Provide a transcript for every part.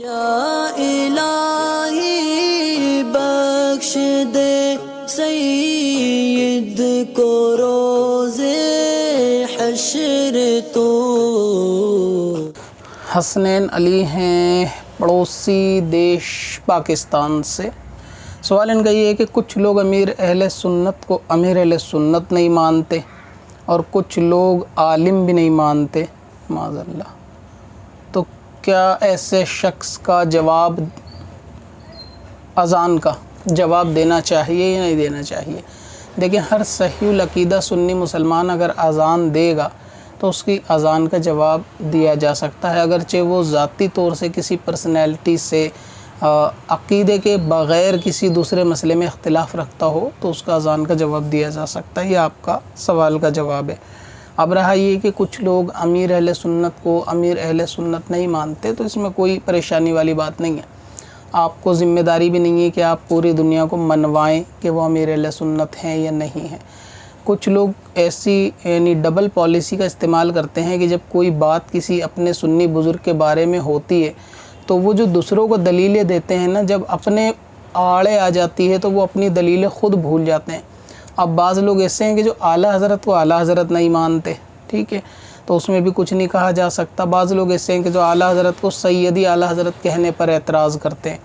یا الہی بخش دے سید کو روز حشر تو۔ حسنین علی ہیں، پڑوسی دیش پاکستان سے۔ سوال ان کا یہ ہے کہ کچھ لوگ امیر اہل سنت کو امیر اہل سنت نہیں مانتے اور کچھ لوگ عالم بھی نہیں مانتے، معاذ اللہ، تو کیا ایسے شخص کا جواب اذان کا جواب دینا چاہیے یا نہیں دینا چاہیے؟ دیکھیں، ہر صحیح العقیدہ سنی مسلمان اگر اذان دے گا تو اس کی اذان کا جواب دیا جا سکتا ہے، اگرچہ وہ ذاتی طور سے کسی پرسنالٹی سے عقیدے کے بغیر کسی دوسرے مسئلے میں اختلاف رکھتا ہو تو اس کا اذان کا جواب دیا جا سکتا ہے۔ یہ آپ کا سوال کا جواب ہے۔ اب رہا یہ کہ کچھ لوگ امیر اہل سنت کو امیر اہل سنت نہیں مانتے، تو اس میں کوئی پریشانی والی بات نہیں ہے۔ آپ کو ذمہ داری بھی نہیں ہے کہ آپ پوری دنیا کو منوائیں کہ وہ امیر اہل سنت ہیں یا نہیں ہیں۔ کچھ لوگ ایسی یعنی ڈبل پالیسی کا استعمال کرتے ہیں کہ جب کوئی بات کسی اپنے سنی بزرگ کے بارے میں ہوتی ہے تو وہ جو دوسروں کو دلیلیں دیتے ہیں نا، جب اپنے آڑے آ جاتی ہے تو وہ اپنی دلیلیں خود بھول جاتے ہیں۔ اب بعض لوگ ایسے ہیں کہ جو اعلیٰ حضرت کو اعلیٰ حضرت نہیں مانتے، ٹھیک ہے، تو اس میں بھی کچھ نہیں کہا جا سکتا۔ بعض لوگ ایسے ہیں کہ جو اعلیٰ حضرت کو سیدی اعلیٰ حضرت کہنے پر اعتراض کرتے ہیں،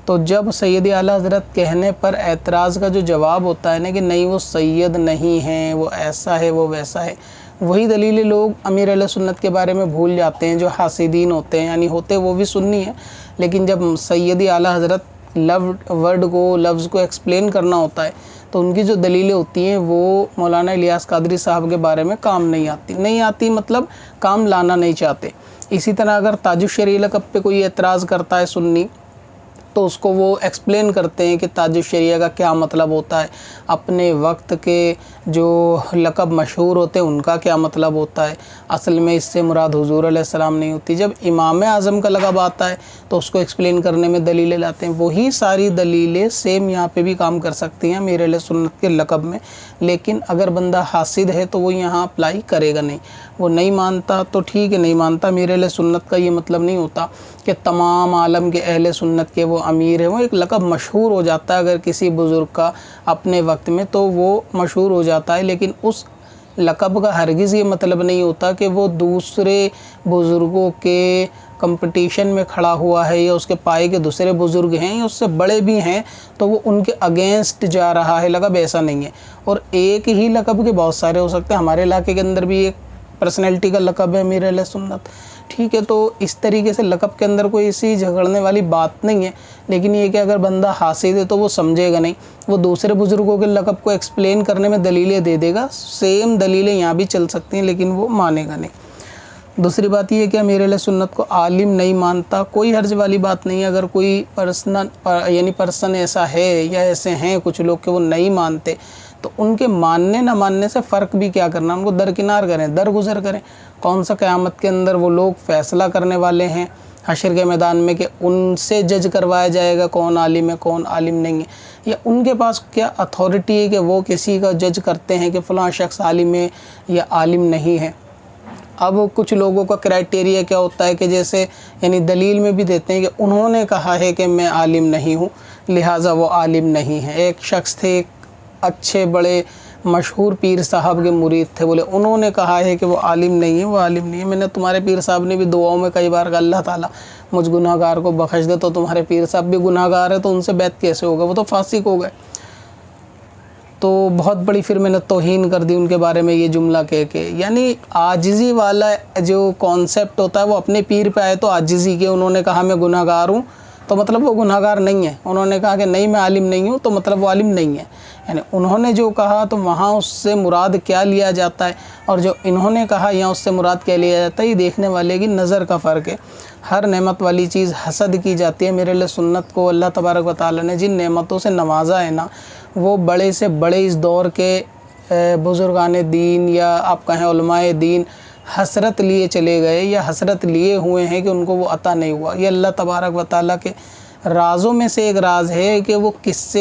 تو جب سیدی اعلیٰ حضرت کہنے پر اعتراض کا جو جواب ہوتا ہے نا کہ نہیں وہ سید نہیں ہیں، وہ ایسا ہے، وہ ویسا ہے، وہی دلیل لوگ امیر اہل سنت کے بارے میں بھول جاتے ہیں۔ جو حاسدین ہوتے ہیں، یعنی ہوتے وہ بھی سنی ہیں، لیکن جب سیدی اعلیٰ حضرت لفظ کو ایکسپلین کرنا ہوتا ہے تو ان کی جو دلیلیں ہوتی ہیں وہ مولانا الیاس قادری صاحب کے بارے میں کام نہیں آتی، مطلب کام لانا نہیں چاہتے۔ اسی طرح اگر تاج الشریعہ لقب پہ کوئی اعتراض کرتا ہے سنی تو اس کو وہ ایکسپلین کرتے ہیں کہ تاج الشریعہ کا کیا مطلب ہوتا ہے، اپنے وقت کے جو لقب مشہور ہوتے ہیں ان کا کیا مطلب ہوتا ہے، اصل میں اس سے مراد حضور علیہ السلام نہیں ہوتی۔ جب امام اعظم کا لقب آتا ہے تو اس کو ایکسپلین کرنے میں دلیلیں لاتے ہیں۔ وہی ساری دلیلیں سیم یہاں پہ بھی کام کر سکتی ہیں امیر اہل سنت کے لقب میں، لیکن اگر بندہ حاسد ہے تو وہ یہاں اپلائی کرے گا نہیں۔ وہ نہیں مانتا تو ٹھیک ہے، نہیں مانتا۔ امیر اہل سنت کا یہ مطلب نہیں ہوتا کہ تمام عالم کے اہل سنت کے وہ امیر ہیں۔ وہ ایک لقب مشہور ہو جاتا ہے اگر کسی بزرگ کا اپنے وقت میں، تو وہ مشہور ہو جاتا ہے، لیکن اس لقب کا ہرگز یہ مطلب نہیں ہوتا کہ وہ دوسرے بزرگوں کے کمپٹیشن میں کھڑا ہوا ہے یا اس کے پائے کے دوسرے بزرگ ہیں یا اس سے بڑے بھی ہیں تو وہ ان کے اگینسٹ جا رہا ہے۔ لقب ایسا نہیں ہے، اور ایک ہی لقب کے بہت سارے ہو سکتے ہیں۔ ہمارے علاقے کے اندر بھی ایک پرسنالٹی کا لقب ہے امیر اہل سنت، ٹھیک ہے، تو اس طریقے سے لقب کے اندر کوئی ایسی جھگڑنے والی بات نہیں ہے، لیکن یہ کہ اگر بندہ حاسد ہے تو وہ سمجھے گا نہیں، وہ دوسرے بزرگوں کے لقب کو ایکسپلین کرنے میں دلیلیں دے دے گا، سیم دلیلیں یہاں بھی چل سکتی ہیں، لیکن وہ مانے گا نہیں۔ دوسری بات یہ ہے کہ امیر اہل سنت کو عالم نہیں مانتا، کوئی حرج والی بات نہیں ہے۔ اگر کوئی پرسن ایسا ہے یا ایسے ہیں کچھ لوگ کہ وہ نہیں مانتے، تو ان کے ماننے نہ ماننے سے فرق بھی کیا کرنا، ان کو درکنار کریں، درگزر کریں۔ کون سا قیامت کے اندر وہ لوگ فیصلہ کرنے والے ہیں حشر کے میدان میں کہ ان سے جج کروایا جائے گا کون عالم ہے کون عالم نہیں ہے، یا ان کے پاس کیا اتھارٹی ہے کہ وہ کسی کا جج کرتے ہیں کہ فلاں شخص عالم ہے یا عالم نہیں ہے۔ اب کچھ لوگوں کا کرائٹیریا کیا ہوتا ہے کہ جیسے یعنی دلیل میں بھی دیتے ہیں کہ انہوں نے کہا ہے کہ میں عالم نہیں ہوں لہٰذا وہ عالم نہیں ہے۔ ایک شخص تھے، ایک اچھے بڑے مشہور پیر صاحب کے مرید تھے، بولے انہوں نے کہا ہے کہ وہ عالم نہیں ہے، وہ عالم نہیں ہے۔ میں نے تمہارے پیر صاحب نے بھی دعاؤں میں کئی بار کہا اللہ تعالیٰ مجھ گناہ گار کو بخش دے، تو تمہارے پیر صاحب بھی گناہ گار ہے تو ان سے بیعت کیسے ہوگا، وہ تو فاسق ہو گئے۔ تو بہت بڑی پھر میں نے توہین کر دی ان کے بارے میں یہ جملہ کہہ کے، یعنی عاجزی والا جو کانسیپٹ ہوتا ہے وہ اپنے پیر پہ آئے تو عاجزی کے، انہوں نے کہا میں گناہ گار ہوں تو مطلب وہ گناہ گار نہیں ہے، انہوں نے کہا کہ نہیں میں عالم نہیں ہوں تو مطلب وہ عالم نہیں ہے۔ یعنی انہوں نے جو کہا تو وہاں اس سے مراد کیا لیا جاتا ہے، اور جو انہوں نے کہا یہاں اس سے مراد کیا لیا جاتا ہے، یہ دیکھنے والے کی نظر کا فرق ہے۔ ہر نعمت والی چیز حسد کی جاتی ہے۔ میرے لیے سنت کو اللہ تبارک و تعالیٰ نے جن نعمتوں سے نوازا ہے نا، وہ بڑے سے بڑے اس دور کے بزرگان دین یا آپ کہیں علماء دین حسرت لیے چلے گئے یا حسرت لیے ہوئے ہیں کہ ان کو وہ عطا نہیں ہوا۔ یہ اللہ تبارک و تعالیٰ کے رازوں میں سے ایک راز ہے کہ وہ کس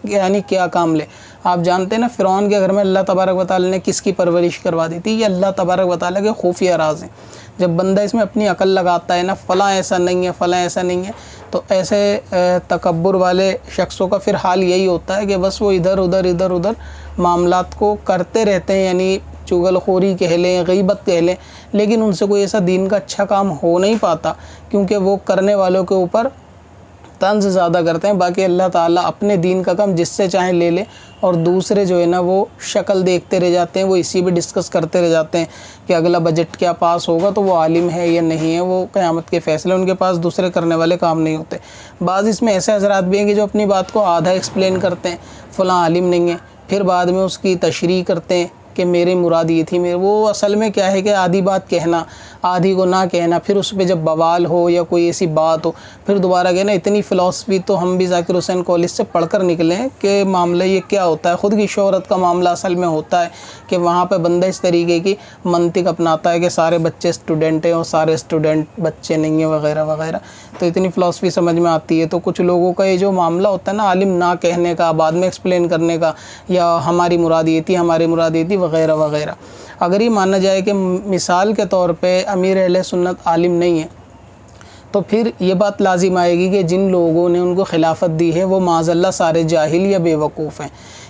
یعنی کیا کام لے۔ آپ جانتے ہیں نا فرعون کے گھر میں اللہ تبارک و تعالیٰ نے کس کی پرورش کروا دی تھی، یہ اللہ تبارک و تعالیٰ کے خفیہ راز ہیں۔ جب بندہ اس میں اپنی عقل لگاتا ہے نا، فلاں ایسا نہیں ہے، فلاں ایسا نہیں ہے، تو ایسے تکبر والے شخصوں کا پھر حال یہی ہوتا ہے کہ بس وہ ادھر ادھر معاملات کو کرتے رہتے ہیں، یعنی چغل خوری کہہ لیں، غیبت کہہ لیں، لیکن ان سے کوئی ایسا دین کا اچھا کام ہو نہیں پاتا، کیونکہ وہ کرنے والوں کے اوپر طنز زیادہ کرتے ہیں۔ باقی اللہ تعالیٰ اپنے دین کا کام جس سے چاہیں لے لے، اور دوسرے جو ہے نا وہ شکل دیکھتے رہ جاتے ہیں، وہ اسی پہ ڈسکس کرتے رہ جاتے ہیں کہ اگلا بجٹ کیا پاس ہوگا تو وہ عالم ہے یا نہیں ہے، وہ قیامت کے فیصلے ان کے پاس دوسرے کرنے والے کام نہیں ہوتے۔ بعض اس میں ایسے حضرات بھی ہیں کہ جو اپنی بات کو آدھا ایکسپلین کرتے ہیں، فلاں عالم نہیں ہے، پھر بعد میں اس کی تشریح کرتے ہیں کہ میری مراد یہ تھی، وہ اصل میں کیا ہے کہ آدھی بات کہنا، آدھی کو نہ کہنا، پھر اس پہ جب بوال ہو یا کوئی ایسی بات ہو پھر دوبارہ کہنا۔ اتنی فلسفی تو ہم بھی ذاکر حسین کالج سے پڑھ کر نکلے ہیں کہ معاملہ یہ کیا ہوتا ہے، خود کی شہرت کا معاملہ اصل میں ہوتا ہے کہ وہاں پہ بندہ اس طریقے کی منطق اپناتا ہے کہ سارے بچے اسٹوڈنٹ ہیں اور سارے اسٹوڈنٹ بچے نہیں ہیں وغیرہ وغیرہ، تو اتنی فلسفی سمجھ میں آتی ہے۔ تو کچھ لوگوں کا یہ جو معاملہ ہوتا ہے نا عالم نہ کہنے کا، بعد میں ایکسپلین کرنے کا، یا ہماری مراد یہ تھی، ہماری مراد یہ تھی وغیرہ وغیرہ، اگر یہ مانا جائے کہ مثال کے طور پہ امیر اہل سنت عالم نہیں ہے، تو پھر یہ بات لازم آئے گی کہ جن لوگوں نے ان کو خلافت دی ہے وہ معاذ اللہ سارے جاہل یا بے وقوف ہیں،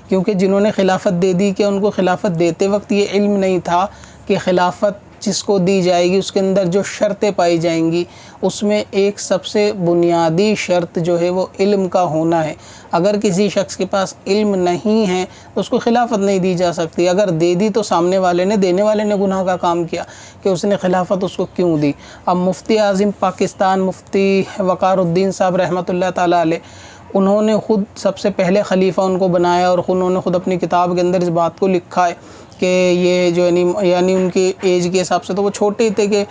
کیونکہ جنہوں نے خلافت دے دی کہ ان کو خلافت دیتے وقت یہ علم نہیں تھا کہ خلافت جس کو دی جائے گی اس کے اندر جو شرطیں پائی جائیں گی اس میں ایک سب سے بنیادی شرط جو ہے وہ علم کا ہونا ہے۔ اگر کسی شخص کے پاس علم نہیں ہے تو اس کو خلافت نہیں دی جا سکتی، اگر دے دی تو سامنے والے نے، دینے والے نے گناہ کا کام کیا کہ اس نے خلافت اس کو کیوں دی۔ اب مفتی اعظم پاکستان مفتی وقار الدین صاحب رحمۃ اللہ تعالیٰ علیہ، انہوں نے خود سب سے پہلے خلیفہ ان کو بنایا، اور انہوں نے خود اپنی کتاب کے اندر اس بات کو لکھا ہے کہ یہ جو یعنی ان کی ایج کے حساب سے تو وہ چھوٹے ہی تھے کہ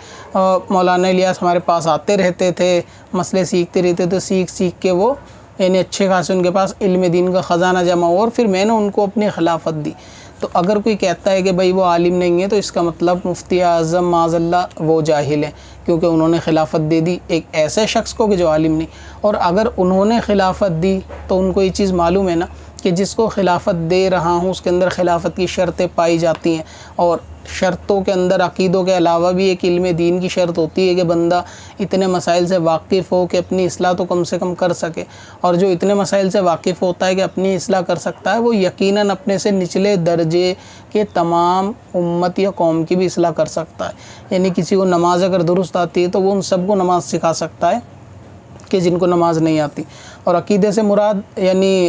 مولانا الیاس ہمارے پاس آتے رہتے تھے، مسئلے سیکھتے رہتے تھے، سیکھ کے وہ یعنی اچھے خاصے ان کے پاس علم دین کا خزانہ جمع ہوا، اور پھر میں نے ان کو اپنی خلافت دی۔ تو اگر کوئی کہتا ہے کہ بھائی وہ عالم نہیں ہے تو اس کا مطلب مفتی اعظم معاذ اللہ وہ جاہل ہیں، کیونکہ انہوں نے خلافت دے دی ایک ایسے شخص کو کہ جو عالم نہیں۔ اور اگر انہوں نے خلافت دی تو ان کو یہ چیز معلوم ہے نا کہ جس کو خلافت دے رہا ہوں اس کے اندر خلافت کی شرطیں پائی جاتی ہیں، اور شرطوں کے اندر عقیدوں کے علاوہ بھی ایک علم دین کی شرط ہوتی ہے کہ بندہ اتنے مسائل سے واقف ہو کہ اپنی اصلاح تو کم سے کم کر سکے، اور جو اتنے مسائل سے واقف ہوتا ہے کہ اپنی اصلاح کر سکتا ہے وہ یقیناً اپنے سے نچلے درجے کے تمام امت یا قوم کی بھی اصلاح کر سکتا ہے۔ یعنی کسی کو نماز اگر درست آتی ہے تو وہ ان سب کو نماز سکھا سکتا ہے کہ جن کو نماز نہیں آتی۔ اور عقیدے سے مراد یعنی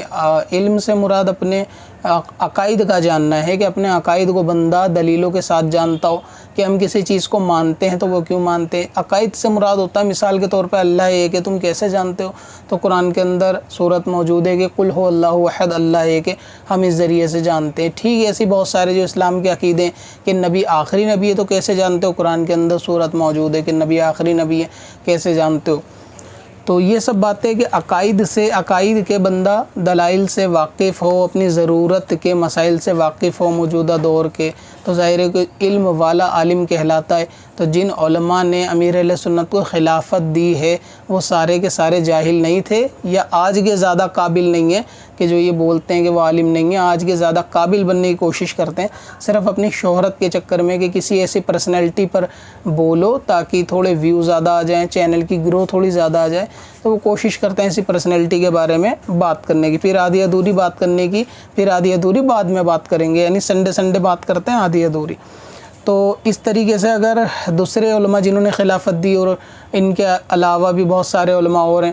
علم سے مراد اپنے عقائد کا جاننا ہے کہ اپنے عقائد کو بندہ دلیلوں کے ساتھ جانتا ہو کہ ہم کسی چیز کو مانتے ہیں تو وہ کیوں مانتے ہیں۔ عقائد سے مراد ہوتا ہے مثال کے طور پہ اللہ ایک ہے، تم کیسے جانتے ہو؟ تو قرآن کے اندر صورت موجود ہے کہ قل هو اللہ احد، اللہ ایک ہے، ہم اس ذریعے سے جانتے ہیں۔ ٹھیک ایسی بہت سارے جو اسلام کے عقیدے ہیں کہ نبی آخری نبی ہے تو کیسے جانتے ہو؟ قرآن کے اندر صورت موجود ہے کہ نبی آخری نبی ہے، کیسے جانتے ہو؟ تو یہ سب باتیں کہ عقائد کے بندہ دلائل سے واقف ہو، اپنی ضرورت کے مسائل سے واقف ہو موجودہ دور کے، تو ظاہر ہے کہ علم والا عالم کہلاتا ہے۔ تو جن علماء نے امیر اہل سنت کو خلافت دی ہے وہ سارے کے سارے جاہل نہیں تھے، یا آج کے زیادہ قابل نہیں ہیں کہ جو یہ بولتے ہیں کہ وہ عالم نہیں ہیں، آج کے زیادہ قابل بننے کی کوشش کرتے ہیں صرف اپنی شہرت کے چکر میں کہ کسی ایسی پرسنالٹی پر بولو تاکہ تھوڑے ویو زیادہ آ جائیں، چینل کی گرو تھوڑی زیادہ آ جائے، تو وہ کوشش کرتے ہیں ایسی پرسنالٹی کے بارے میں بات کرنے کی، پھر آدھی ادھوری بات کرنے کی، پھر آدھی ادھوری بعد میں بات کریں گے، یعنی سنڈے بات کرتے ہیں آدھی ادھوری۔ تو اس طریقے سے اگر دوسرے علماء جنہوں نے خلافت دی، اور ان کے علاوہ بھی بہت سارے علماء اور ہیں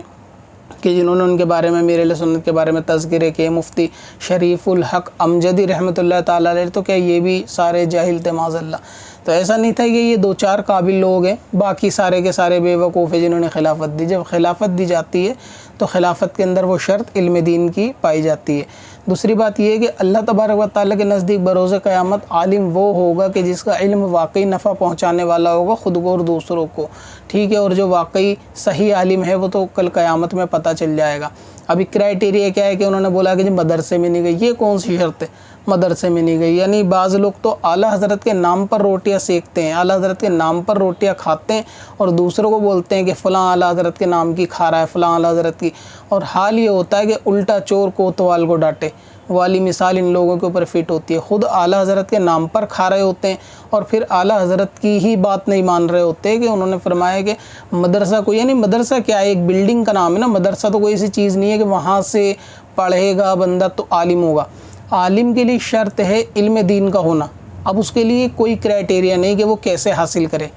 کہ جنہوں نے ان کے بارے میں امیر اہل سنت کے بارے میں تذکرے کیے، مفتی شریف الحق امجدی رحمۃ اللہ تعالیٰ علیہ، تو کیا یہ بھی سارے جاہل تھے معاذ اللہ؟ تو ایسا نہیں تھا کہ یہ 2-4 قابل لوگ ہیں، باقی سارے کے سارے بے وقوف ہیں جنہوں نے خلافت دی۔ جب خلافت دی جاتی ہے تو خلافت کے اندر وہ شرط علم دین کی پائی جاتی ہے۔ دوسری بات یہ ہے کہ اللہ تبارک و تعالیٰ کے نزدیک بروز قیامت عالم وہ ہوگا کہ جس کا علم واقعی نفع پہنچانے والا ہوگا خود کو اور دوسروں کو، ٹھیک ہے، اور جو واقعی صحیح عالم ہے وہ تو کل قیامت میں پتہ چل جائے گا۔ ابھی کرائٹیریا کیا ہے کہ انہوں نے بولا کہ جی مدرسے میں نہیں گئی، یہ کون سی شرط ہے مدرسے میں نہیں گئی؟ یعنی بعض لوگ تو اعلیٰ حضرت کے نام پر روٹیاں سیکتے ہیں، اعلیٰ حضرت کے نام پر روٹیاں کھاتے ہیں، اور دوسروں کو بولتے ہیں کہ فلاں اعلیٰ حضرت کے نام کی کھا رہا ہے، فلاں اعلیٰ حضرت کی، اور حال یہ ہوتا ہے کہ الٹا چور کوتوال کو ڈانٹے، والی مثال ان لوگوں کے اوپر فٹ ہوتی ہے. خود اعلیٰ حضرت کے نام پر کھا رہے ہوتے ہیں اور پھر اعلیٰ حضرت کی ہی بات نہیں مان رہے ہوتے کہ انہوں نے فرمایا کہ مدرسہ کو، یعنی مدرسہ کیا ہے، ایک بلڈنگ کا نام ہے نا. مدرسہ تو کوئی ایسی چیز نہیں ہے کہ وہاں سے پڑھے گا بندہ تو عالم ہوگا. عالم کے لیے شرط ہے علم دین کا ہونا. اب اس کے لیے کوئی کرائٹیریا نہیں کہ وہ کیسے حاصل کرے،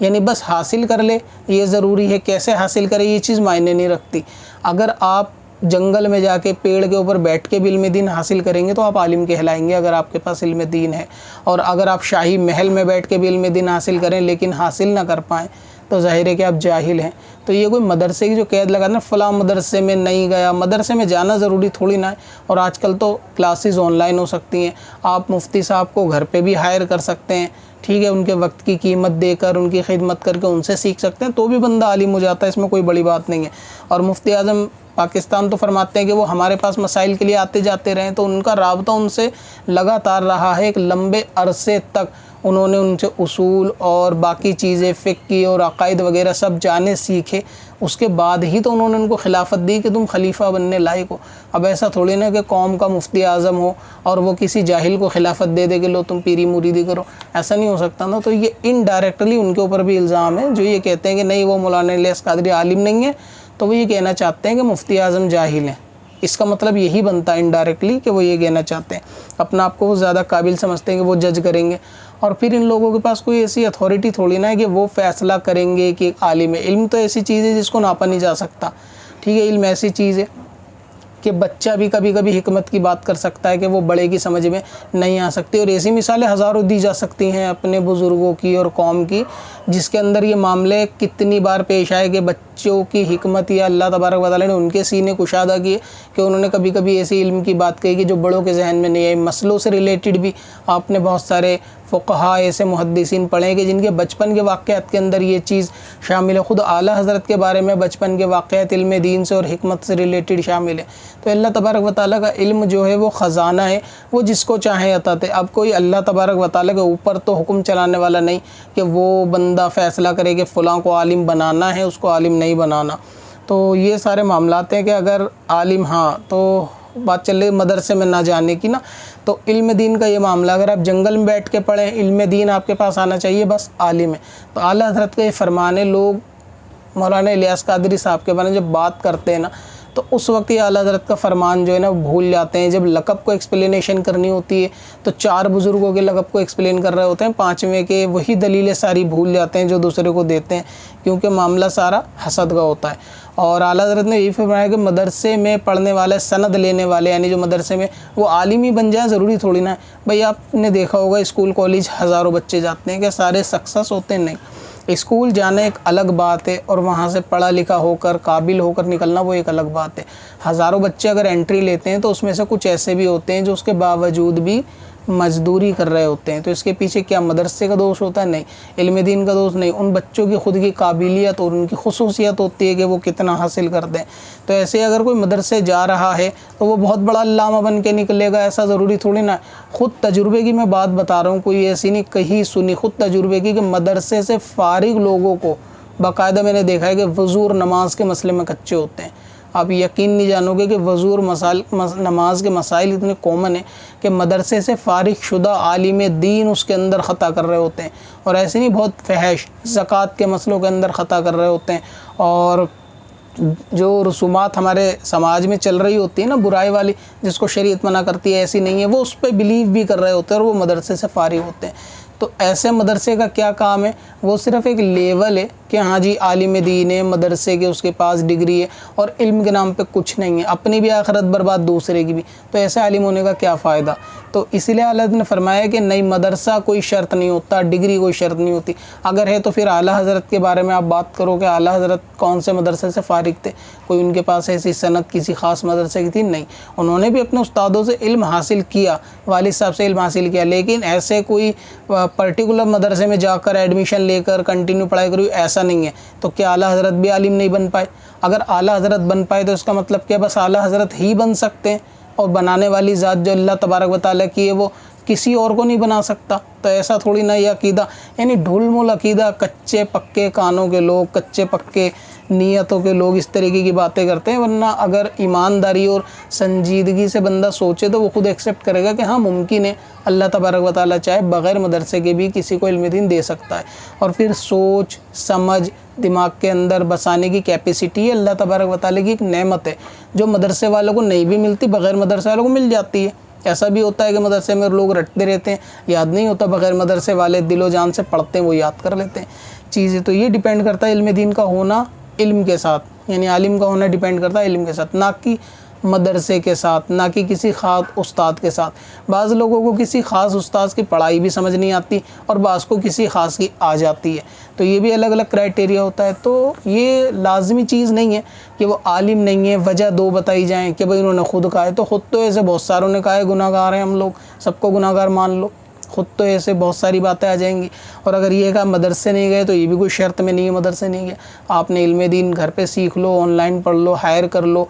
یعنی بس حاصل کر لے یہ ضروری ہے، کیسے حاصل کرے یہ چیز معنی نہیں رکھتی. اگر آپ جنگل میں جا کے پیڑ کے اوپر بیٹھ کے بھی علم دین حاصل کریں گے تو آپ عالم کہلائیں گے اگر آپ کے پاس علم دین ہے. اور اگر آپ شاہی محل میں بیٹھ کے بھی علم دین حاصل کریں لیکن حاصل نہ کر پائیں تو ظاہر ہے کہ آپ جاہل ہیں. تو یہ کوئی مدرسے کی جو قید لگانا فلاں مدرسے میں نہیں گیا، مدرسے میں جانا ضروری تھوڑی نہ ہے. اور آج کل تو کلاسز آن لائن ہو سکتی ہیں، آپ مفتی صاحب کو گھر پہ بھی ہائر کر سکتے ہیں، ٹھیک ہے، ان کے وقت کی قیمت دے کر، ان کی خدمت کر کے ان سے سیکھ سکتے ہیں، تو بھی بندہ عالم ہو جاتا ہے. اس میں کوئی بڑی بات نہیں ہے. اور مفتی اعظم پاکستان تو فرماتے ہیں کہ وہ ہمارے پاس مسائل کے لیے آتے جاتے رہے، تو ان کا رابطہ ان سے لگاتار رہا ہے. ایک لمبے عرصے تک انہوں نے ان سے اصول اور باقی چیزیں فقہی اور عقائد وغیرہ سب جانے سیکھے. اس کے بعد ہی تو انہوں نے ان کو خلافت دی کہ تم خلیفہ بننے لائق ہو. اب ایسا تھوڑی نا کہ قوم کا مفتی اعظم ہو اور وہ کسی جاہل کو خلافت دے دے کہ لو تم پیری مریدی کرو، ایسا نہیں ہو سکتا نا. تو یہ انڈائریکٹلی ان کے اوپر بھی الزام ہے جو یہ کہتے ہیں کہ نہیں وہ مولانا الیاس قادری عالم نہیں ہے، تو وہ یہ کہنا چاہتے ہیں کہ مفتی اعظم جاہل ہیں. اس کا مطلب یہی بنتا ہے انڈائریکٹلی کہ وہ یہ کہنا چاہتے ہیں، اپنا آپ کو وہ زیادہ قابل سمجھتے ہیں کہ وہ جج کریں گے. اور پھر ان لوگوں کے پاس کوئی ایسی اتھارٹی تھوڑی نہ ہے کہ وہ فیصلہ کریں گے کہ عالم ہے. علم تو ایسی چیز ہے جس کو ناپا نہیں جا سکتا، ٹھیک ہے. علم ایسی چیز ہے کہ بچہ بھی کبھی کبھی حکمت کی بات کر سکتا ہے کہ وہ بڑے کی سمجھ میں نہیں آ سکتی. اور ایسی مثالیں ہزاروں دی جا سکتی ہیں اپنے بزرگوں کی اور قوم کی جس کے اندر یہ معاملے کتنی بار پیش آئے کہ بچوں کی حکمت یا اللہ تبارک و تعالیٰ نے ان کے سینے کشادہ کیے کہ انہوں نے کبھی کبھی ایسی علم کی بات کہی کہ جو بڑوں کے ذہن میں نہیں آئی. مسئلوں سے ریلیٹڈ بھی آپ نے بہت سارے فقہا ایسے محدثین پڑھے کہ جن کے بچپن کے واقعات کے اندر یہ چیز شامل ہے. خود اعلیٰ حضرت کے بارے میں بچپن کے واقعات علم دین سے اور حکمت سے ریلیٹڈ شامل ہے. تو اللہ تبارک و تعالیٰ کا علم جو ہے وہ خزانہ ہے، وہ جس کو چاہے عطا دے. اب کوئی اللہ تبارک و تعالیٰ کے اوپر تو حکم چلانے والا نہیں کہ وہ بندہ فیصلہ کرے کہ فلاں کو عالم بنانا ہے، اس کو عالم نہیں بنانا. تو یہ سارے معاملات ہیں کہ اگر عالم، ہاں تو بات چل رہی مدرسے میں نہ جانے کی نا، تو علم دین کا یہ معاملہ اگر آپ جنگل میں بیٹھ کے پڑھیں، علم دین آپ کے پاس آنا چاہیے، بس عالم ہے. تو اعلیٰ حضرت کا یہ فرمان ہے. لوگ مولانا الیاس قادری صاحب کے بارے میں جب بات کرتے ہیں نا تو اس وقت یہ اعلیٰ حضرت کا فرمان جو ہے نا وہ بھول جاتے ہیں. جب لقب کو ایکسپلینیشن کرنی ہوتی ہے تو 4 بزرگوں کے لقب کو ایکسپلین کر رہے ہوتے ہیں، 5ویں کے وہی دلیلیں ساری بھول جاتے ہیں جو دوسرے کو دیتے ہیں، کیونکہ معاملہ سارا حسد کا ہوتا ہے. اور اعلیٰ حضرت نے یہی فرمایا کہ مدرسے میں پڑھنے والے، سند لینے والے، یعنی جو مدرسے میں وہ عالم ہی بن جائیں ضروری تھوڑی نہ ہے. بھئی آپ نے دیکھا ہوگا اسکول کالج ہزاروں بچے جاتے ہیں، کہ سارے سکسیس ہوتے ہیں؟ نہیں. اسکول جانا ایک الگ بات ہے اور وہاں سے پڑھا لکھا ہو کر قابل ہو کر نکلنا وہ ایک الگ بات ہے. ہزاروں بچے اگر انٹری لیتے ہیں تو اس میں سے کچھ ایسے بھی ہوتے ہیں جو اس کے باوجود بھی مزدوری کر رہے ہوتے ہیں. تو اس کے پیچھے کیا مدرسے کا دوش ہوتا ہے؟ نہیں. علم دین کا دوش نہیں. ان بچوں کی خود کی قابلیت اور ان کی خصوصیت ہوتی ہے کہ وہ کتنا حاصل کرتے ہیں. تو ایسے اگر کوئی مدرسے جا رہا ہے تو وہ بہت بڑا علامہ بن کے نکلے گا، ایسا ضروری تھوڑی نہ. خود تجربے کی میں بات بتا رہا ہوں، کوئی ایسی نہیں کہیں سنی، خود تجربے کی، کہ مدرسے سے فارغ لوگوں کو باقاعدہ میں نے دیکھا ہے کہ وضو اور نماز کے مسئلے میں کچے ہوتے ہیں. آپ یقین نہیں جانو گے کہ وضو اور نماز کے مسائل اتنے کامن ہیں کہ مدرسے سے فارغ شدہ عالم دین اس کے اندر خطا کر رہے ہوتے ہیں. اور ایسے نہیں بہت فحش زکوٰۃ کے مسئلوں کے اندر خطا کر رہے ہوتے ہیں. اور جو رسومات ہمارے سماج میں چل رہی ہوتی ہے نا برائی والی، جس کو شریعت منع کرتی ہے، ایسی نہیں ہے، وہ اس پہ بلیو بھی کر رہے ہوتے ہیں اور وہ مدرسے سے فارغ ہوتے ہیں. تو ایسے مدرسے کا کیا کام ہے؟ وہ صرف ایک لیول ہے کہ ہاں جی عالم دین ہے، مدرسے کے اس کے پاس ڈگری ہے اور علم کے نام پہ کچھ نہیں ہے، اپنی بھی آخرت برباد دوسرے کی بھی. تو ایسے عالم ہونے کا کیا فائدہ؟ تو اسی لیے اعلیٰ حضرت نے فرمایا کہ نہیں، مدرسہ کوئی شرط نہیں ہوتا، ڈگری کوئی شرط نہیں ہوتی. اگر ہے تو پھر اعلیٰ حضرت کے بارے میں آپ بات کرو کہ اعلیٰ حضرت کون سے مدرسے سے فارغ تھے، کوئی ان کے پاس ایسی سند کسی خاص مدرسے کی تھی؟ نہیں. انہوں نے بھی اپنے استادوں سے علم حاصل کیا، والد صاحب سے علم حاصل کیا، لیکن ایسے کوئی پرٹیکولر مدرسے میں جا کر ایڈمیشن لے کر کنٹینیو پڑھائی کری، ایسا نہیں ہے. تو کیا اعلیٰ حضرت بھی عالم نہیں بن پائے؟ اگر اعلیٰ حضرت بن پائے تو اس کا مطلب کیا بس اعلیٰ حضرت ہی بن سکتے ہیں؟ اور بنانے والی ذات جو اللہ تبارک و تعالیٰ کی ہے وہ کسی اور کو نہیں بنا سکتا. تو ایسا تھوڑی نہ یہ عقیدہ, یعنی ڈھول مول عقیدہ, کچے پکے کانوں کے لوگ, کچے پکے نیتوں کے لوگ اس طریقے کی باتیں کرتے ہیں. ورنہ اگر ایمانداری اور سنجیدگی سے بندہ سوچے تو وہ خود ایکسیپٹ کرے گا کہ ہاں ممکن ہے اللہ تبارک و تعالیٰ چاہے بغیر مدرسے کے بھی کسی کو علم دین دے سکتا ہے. اور پھر سوچ سمجھ دماغ کے اندر بسانے کی کیپیسٹی ہے اللہ تبارک و تعالیٰ کی ایک نعمت ہے جو مدرسے والوں کو نہیں بھی ملتی, بغیر مدرسے والوں کو مل جاتی ہے. ایسا بھی ہوتا ہے کہ مدرسے میں لوگ رٹتے رہتے ہیں, یاد نہیں ہوتا, بغیر مدرسے والے دل و جان سے پڑھتے ہیں, وہ یاد کر لیتے ہیں چیزیں. تو یہ ڈیپینڈ کرتا ہے علم دین کا ہونا علم کے ساتھ, یعنی عالم کا ہونا ڈیپینڈ کرتا ہے علم کے ساتھ, نہ کہ مدرسے کے ساتھ, نہ کہ کسی خاص استاد کے ساتھ. بعض لوگوں کو کسی خاص استاد کی پڑھائی بھی سمجھ نہیں آتی اور بعض کو کسی خاص کی آ جاتی ہے, تو یہ بھی الگ الگ کرائٹیریا ہوتا ہے. تو یہ لازمی چیز نہیں ہے کہ وہ عالم نہیں ہے. وجہ دو بتائی جائیں کہ بھئی انہوں نے خود کہا ہے, تو خود تو ایسے بہت ساروں نے کہا ہے گناہ گار ہیں ہم لوگ, سب کو گناہ گار مان لو, خود تو ایسے بہت ساری باتیں آ جائیں گی. اور اگر یہ کہا مدرسے نہیں گئے تو یہ بھی کوئی شرط میں نہیں ہے مدرسے نہیں گئے. آپ نے علم دین گھر پہ سیکھ لو, آن لائن پڑھ لو, ہائر کر لو,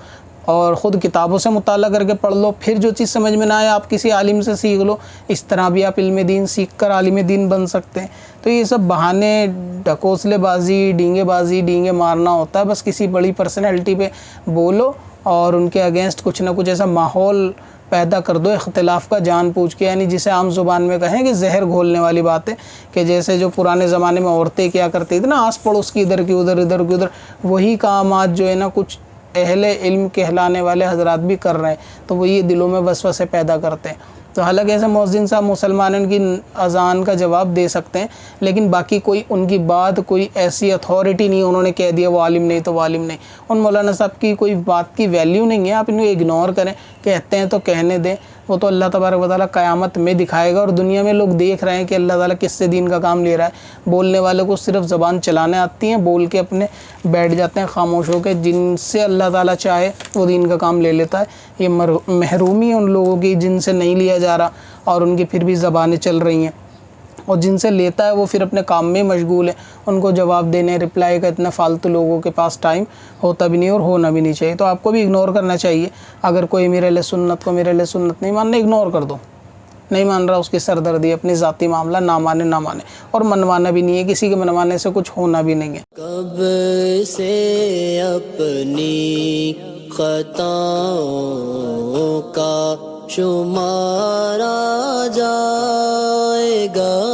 اور خود کتابوں سے مطالعہ کر کے پڑھ لو, پھر جو چیز سمجھ میں نہ آئے آپ کسی عالم سے سیکھ لو. اس طرح بھی آپ علم دین سیکھ کر عالم دین بن سکتے ہیں. تو یہ سب بہانے, ڈھکوسلے بازی, ڈینگے مارنا ہوتا ہے. بس کسی بڑی پرسنالٹی پہ بولو اور ان کے اگینسٹ کچھ نہ کچھ ایسا ماحول پیدا کر دو اختلاف کا جان پوچھ کے, یعنی جسے عام زبان میں کہیں کہ زہر گھولنے والی بات ہے. کہ جیسے جو پرانے زمانے میں عورتیں کیا کرتی تھیں نا, آس پڑوس کی ادھر کی ادھر, ادھر کی ادھر, وہی کام آج جو ہے نا کچھ اہل علم کہلانے والے حضرات بھی کر رہے ہیں. تو وہ یہ دلوں میں وسوسے پیدا کرتے ہیں. تو حالانکہ ایسے مؤذن صاحب مسلمانوں کی اذان کا جواب دے سکتے ہیں, لیکن باقی کوئی ان کی بات, کوئی ایسی اتھارٹی نہیں, انہوں نے کہہ دیا وہ عالم نہیں تو وہ عالم نہیں. ان مولانا صاحب کی کوئی بات کی ویلیو نہیں ہے, آپ انہیں اگنور کریں. کہتے ہیں تو کہنے دیں, وہ تو اللہ تبارک و تعالیٰ قیامت میں دکھائے گا. اور دنیا میں لوگ دیکھ رہے ہیں کہ اللہ تعالیٰ کس سے دین کا کام لے رہا ہے. بولنے والے کو صرف زبان چلانے آتی ہیں, بول کے اپنے بیٹھ جاتے ہیں خاموش ہو کے. جن سے اللہ تعالیٰ چاہے وہ دین کا کام لے لیتا ہے. یہ محرومی ان لوگوں کی جن سے نہیں لیا جا رہا اور ان کی پھر بھی زبانیں چل رہی ہیں, اور جن سے لیتا ہے وہ پھر اپنے کام میں مشغول ہے. ان کو جواب دینے, رپلائی کا اتنا فالتو لوگوں کے پاس ٹائم ہوتا بھی نہیں اور ہونا بھی نہیں چاہیے. تو آپ کو بھی اگنور کرنا چاہیے. اگر کوئی میرے اہل سنت کو میرے اہل سنت نہیں ماننا, اگنور کر دو. نہیں مان رہا, اس کی سردردی, اپنی ذاتی معاملہ, نہ مانے. اور منوانا بھی نہیں ہے, کسی کے منوانے سے کچھ ہونا بھی نہیں ہے. کب سے اپنی خطاؤں کا شمارا جائے گا,